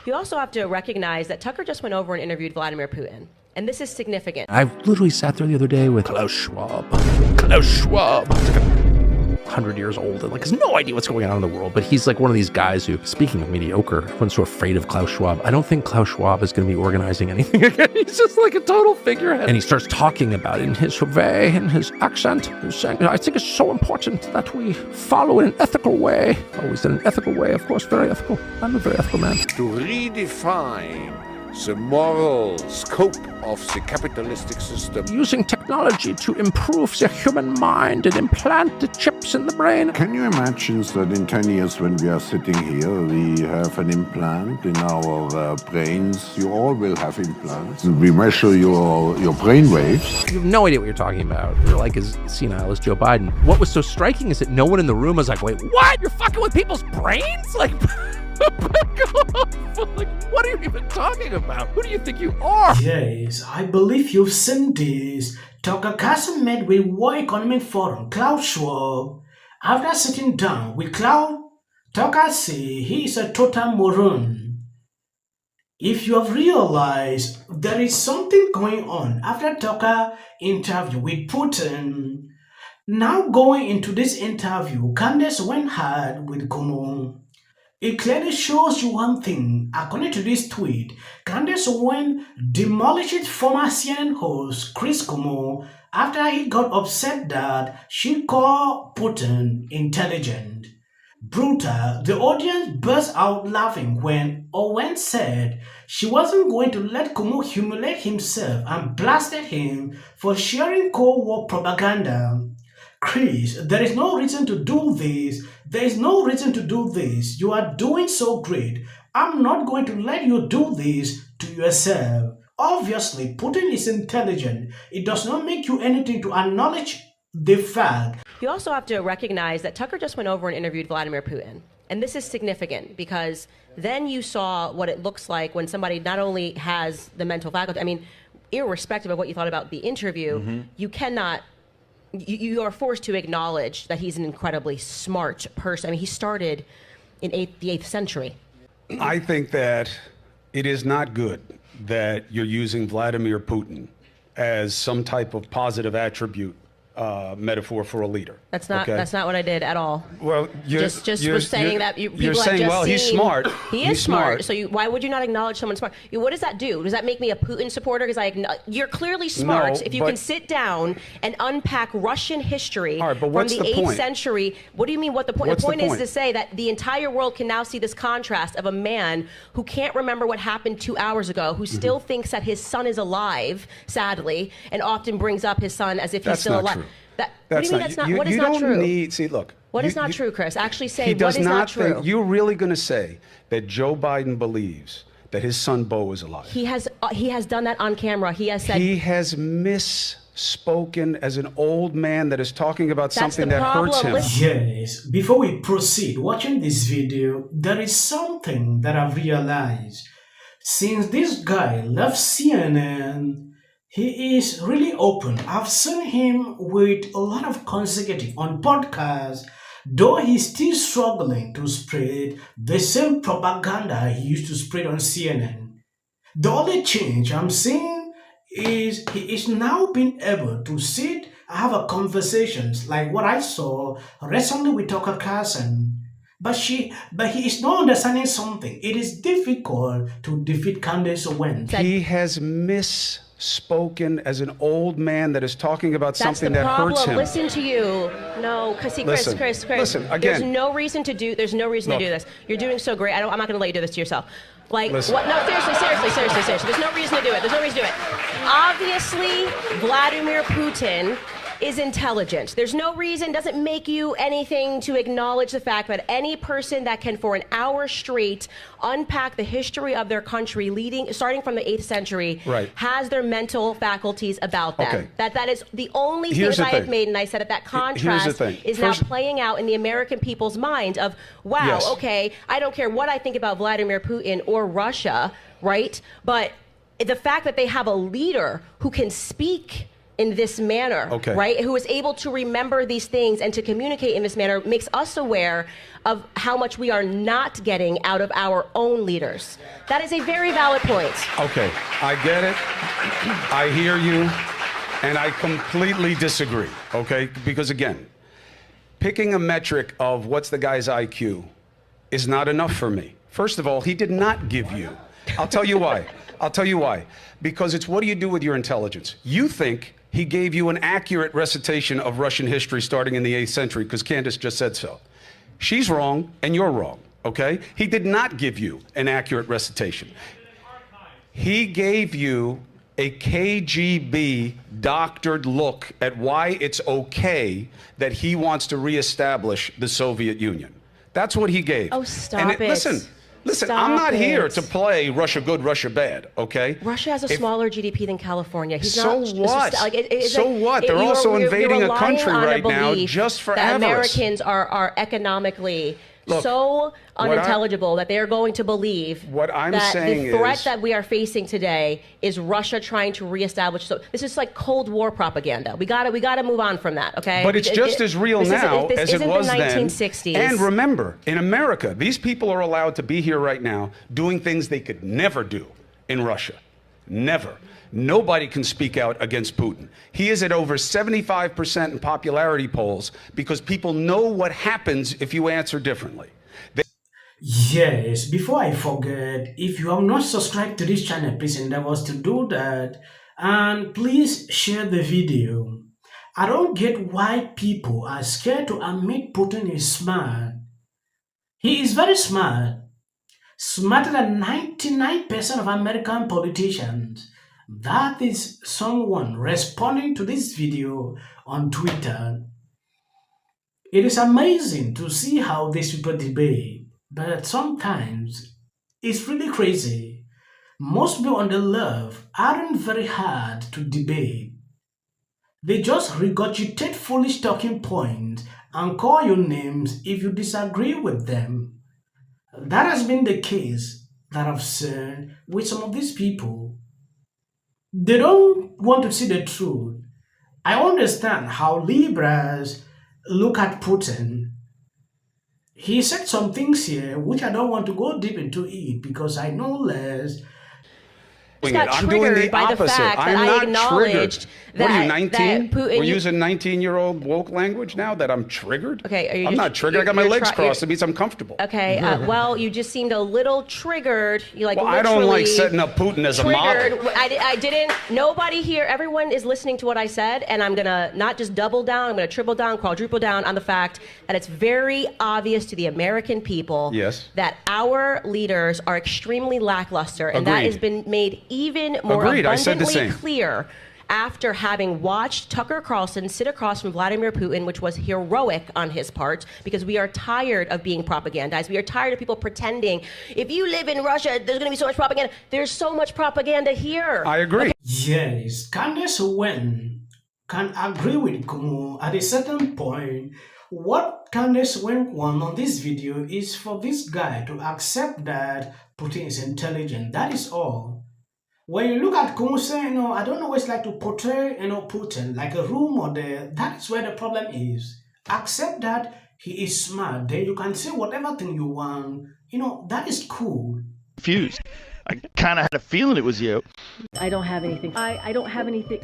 You also have to recognize that Tucker just went over and interviewed Vladimir Putin. And this is significant. I literally sat there the other day with Claus Schwab. Klaus Schwab. He's like 100 years old and has no idea what's going on in the world. But he's like one of these guys who, speaking of mediocre, everyone's so afraid of Klaus Schwab. I don't think Klaus Schwab is going to be organizing anything again. He's just like a total figurehead. And he starts talking about it in his way, in his accent. He's saying, I think it's so important that we follow in an ethical way. Always in an ethical way, of course, very ethical. I'm a very ethical man. To redefine the moral scope of the capitalistic system. Using technology to improve the human mind and implant the chips in the brain. Can you imagine that in 10 years when we are sitting here, we have an implant in our brains? You all will have implants. We measure your brain waves. You have no idea what you're talking about. You're like as senile as Joe Biden. What was so striking is that no one in the room was like, wait, what? You're fucking with people's brains? Like... Like, what are you even talking about? Who do you think you are? Yes, I believe you've seen this. Tucker Carlson met with World Economic Forum Claus Schwab. After sitting down with Klaus, Tucker said he is a total moron. If you have realized there is something going on after Tucker interview with Putin, now going into this interview, Candace went hard with Cuomo. It clearly shows you one thing. According to this tweet, Candace went demolished former CNN host Chris Cuomo after he got upset that she called Putin intelligent. Brutal, the audience burst out laughing when Owens said she wasn't going to let Cuomo humiliate himself and blasted him for sharing Cold War propaganda. Chris, there is no reason to do this. There is no reason to do this. You are doing so great. I'm not going to let you do this to yourself. Obviously, Putin is intelligent. It does not make you anything to acknowledge the fact. You also have to recognize that Tucker just went over and interviewed Vladimir Putin. And this is significant because then you saw what it looks like when somebody not only has the mental faculty, I mean, irrespective of what you thought about the interview, you cannot... You are forced to acknowledge that he's an incredibly smart person. I mean, he started in the 8th century. I think that it is not good that you're using Vladimir Putin as some type of positive attribute metaphor for a leader. That's not okay? That's not what I did at all. Well, you're saying that you're saying, well, he's smart. He is smart. So why would you not acknowledge someone smart? What does that do? Does that make me a Putin supporter? Because you're clearly smart. No, if you can sit down and unpack Russian history from the 8th century, what do you mean? What the point? The point is to say that the entire world can now see this contrast of a man who can't remember what happened 2 hours ago, who still thinks that his son is alive, sadly, and often brings up his son as if he's still alive. True. What do you mean that's not? What is not true? What is not true, Chris? Actually say what is not true. You're really going to say that Joe Biden believes that his son Beau is alive? He has done that on camera. He has said he has misspoken as an old man that is talking about something that hurts him. Yes. Before we proceed, watching this video, there is something that I've realized. Since this guy left CNN, he is really open. I've seen him with a lot of consecutive on podcasts, though he's still struggling to spread the same propaganda he used to spread on CNN. The only change I'm seeing is he is now being able to sit and have a conversations like what I saw recently with Tucker Carlson. But he is not understanding something. It is difficult to defeat Candace Owens. He has misspoken as an old man that is talking about something that hurts him. Listen to you. No, because see, Chris. Listen, again. There's no reason to do this. You're doing so great. I'm not going to let you do this to yourself. Like, listen. what? No, seriously. There's no reason to do it. Obviously, Vladimir Putin is intelligent. There's no reason, doesn't make you anything to acknowledge the fact that any person that can for an hour straight unpack the history of their country starting from the 8th century has their mental faculties about them. Okay. That is the only thing that I have made, and I said that contrast is now playing out in the American people's mind of, wow, okay, I don't care what I think about Vladimir Putin or Russia, right? But the fact that they have a leader who can speak in this manner, Okay. right? Who is able to remember these things and to communicate in this manner makes us aware of how much we are not getting out of our own leaders. That is a very valid point. Okay, I get it. I hear you. And I completely disagree, okay? Because again, picking a metric of what's the guy's IQ is not enough for me. First of all, he did not give you. I'll tell you why. I'll tell you why. Because it's what do you do with your intelligence? You think he gave you an accurate recitation of Russian history starting in the 8th century because Candace just said so. She's wrong and you're wrong, okay? He did not give you an accurate recitation. He gave you a KGB doctored look at why it's okay that he wants to reestablish the Soviet Union. That's what he gave. Oh, stop it. Listen, Stop I'm not here it. to play Russia good, Russia bad, okay? Russia has a smaller GDP than California. He's So not, what? It's So what? They're also invading a country right now belief just for that avarice. Americans are economically Look, so unintelligible that they are going to believe what I'm that saying the threat is- that we are facing today is Russia trying to reestablish. So this is like Cold War propaganda. We gotta move on from that, okay? But it's just as real now as it was the then. 1960s. And remember, in America, these people are allowed to be here right now doing things they could never do in Russia. Never. Nobody can speak out against Putin. He is at over 75% in popularity polls because people know what happens if you answer differently. Yes, before I forget, if you have not subscribed to this channel, please endeavor to do that. And please share the video. I don't get why people are scared to admit Putin is smart. He is very smart. Smarter than 99% of American politicians. That is someone responding to this video on Twitter. It is amazing to see how these people debate, but sometimes it's really crazy. Most people on the left aren't very hard to debate. They just regurgitate foolish talking points and call you names if you disagree with them. That has been the case that I've seen with some of these people. They don't want to see the truth. I understand how liberals look at Putin. He said some things here which I don't want to go deep into it because I know less. I'm doing the by the opposite. fact that I'm I not acknowledged triggered. What are you, that 19? Putin- We're using 19-year-old woke language now that I'm triggered? Okay, are you I'm just- not triggered. I got my you're legs try- crossed. It means I'm comfortable. Okay, well, you just seemed a little triggered. You like Well, I don't like literally setting up Putin as a model. I didn't. Nobody here. Everyone is listening to what I said, and I'm gonna not just double down. I'm gonna triple down, quadruple down on the fact that it's very obvious to the American people Yes. that our leaders are extremely lackluster, and that Agreed. has been made even more Agreed. I said the abundantly same. clear after having watched Tucker Carlson sit across from Vladimir Putin, which was heroic on his part, because we are tired of being propagandized. We are tired of people pretending, if you live in Russia, there's going to be so much propaganda. There's so much propaganda here. I agree. Yes, Candace Owens can agree with Cuomo at a certain point. What Candace Owens wants on this video is for this guy to accept that Putin is intelligent. That is all. When you look at Cuomo saying, I don't always like to portray, Putin like a role model. That's where the problem is. Accept that he is smart. Then you can say whatever thing you want. That is cool. Confused. I kind of had a feeling it was you. I don't have anything. I don't have anything.